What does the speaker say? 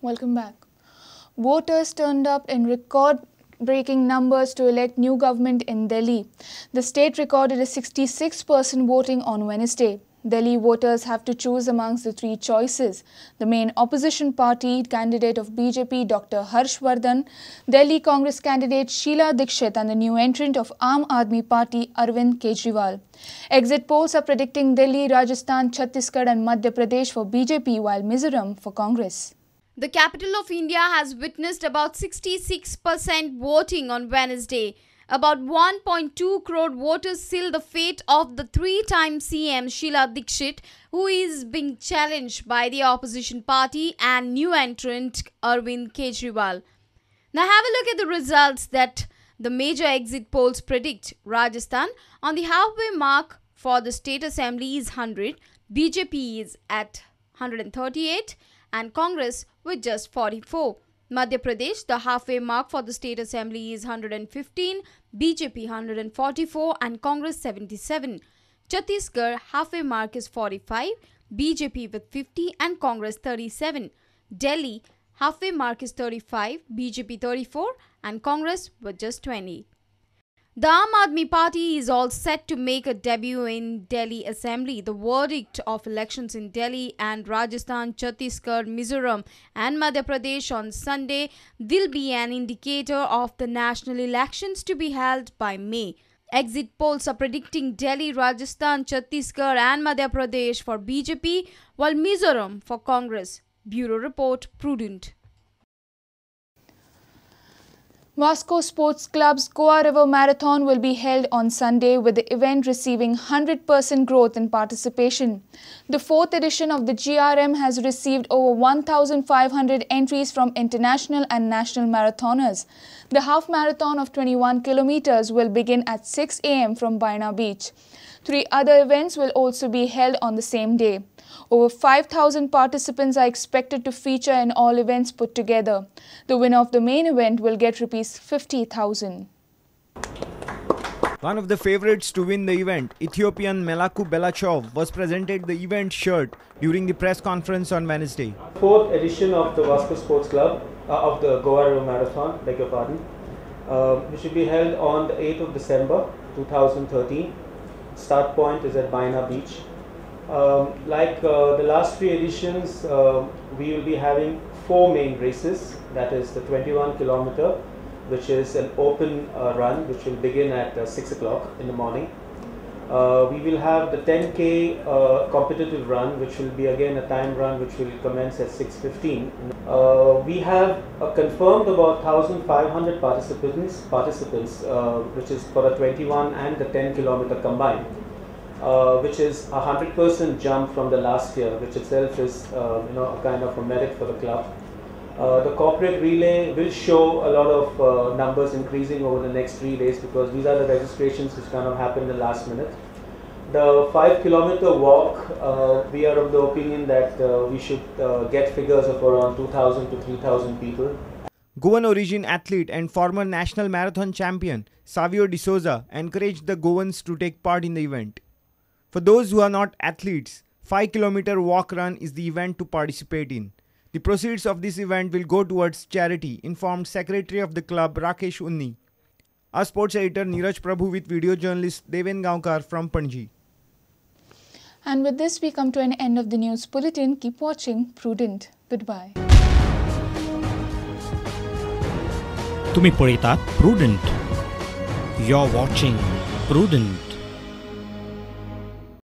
Welcome back. Voters turned up in record-breaking numbers to elect new government in Delhi. The state recorded a 66% voting on Wednesday. Delhi voters have to choose amongst the three choices: the main opposition party candidate of BJP Dr. Harshvardhan, Delhi Congress candidate Sheila Dikshit and the new entrant of Aam Aadmi Party Arvind Kejriwal. Exit polls are predicting Delhi, Rajasthan, Chhattisgarh and Madhya Pradesh for BJP while Mizoram for Congress. The capital of India has witnessed about 66% voting on Wednesday. About 1.2 crore voters sealed the fate of the three-time CM Sheila Dikshit, who is being challenged by the opposition party and new entrant Arvind Kejriwal. Now have a look at the results that the major exit polls predict. Rajasthan on the halfway mark for the state assembly is 100, BJP is at 138 and Congress with just 44. Madhya Pradesh, the halfway mark for the state assembly is 115, BJP 144 and Congress 77. Chhattisgarh, halfway mark is 45, BJP with 50 and Congress 37. Delhi, halfway mark is 35, BJP 34 and Congress with just 20. The Aam Aadmi Party is all set to make a debut in Delhi Assembly. The verdict of elections in Delhi and Rajasthan, Chhattisgarh, Mizoram and Madhya Pradesh on Sunday will be an indicator of the national elections to be held by May. Exit polls are predicting Delhi, Rajasthan, Chhattisgarh and Madhya Pradesh for BJP while Mizoram for Congress. Bureau Report, Prudent. Vasco Sports Club's Goa River Marathon will be held on Sunday, with the event receiving 100% growth in participation. The fourth edition of the GRM has received over 1,500 entries from international and national marathoners. The half marathon of 21 kilometers will begin at 6 a.m. from Baina Beach. 3 other events will also be held on the same day. Over 5,000 participants are expected to feature in all events put together. The winner of the main event will get Rs 50,000. One of the favorites to win the event, Ethiopian Melaku Belachov, was presented the event shirt during the press conference on Wednesday. Fourth edition of the Vasco Sports Club, of the Goa River Marathon, beg your pardon, which will be held on the 8th of December 2013. Start point is at Baina Beach. Like the last 3 editions, we will be having 4 main races. That is the 21 kilometer, which is an open run, which will begin at 6 o'clock in the morning. We will have the 10K competitive run, which will be again a time run, which will commence at 6:15. We have confirmed about 1,500 participants, which is for the 21 and the 10 kilometer combined. Which is a 100% jump from the last year, which itself is a kind of a merit for the club. The corporate relay will show a lot of numbers increasing over the next 3 days, because these are the registrations which kind of happen in the last minute. The 5 kilometer walk, we are of the opinion that we should get figures of around 2,000 to 3,000 people. Goan origin athlete and former national marathon champion Savio De Souza encouraged the Goans to take part in the event. For those who are not athletes, 5 kilometer walk run is the event to participate in. The proceeds of this event will go towards charity, informed Secretary of the club Rakesh Unni. Our sports editor Neeraj Prabhu with video journalist Deven Gaonkar from Panji. And with this we come to an end of the news bulletin. Keep watching Prudent. Goodbye. तुम्ही पळयतात Prudent. You're watching Prudent.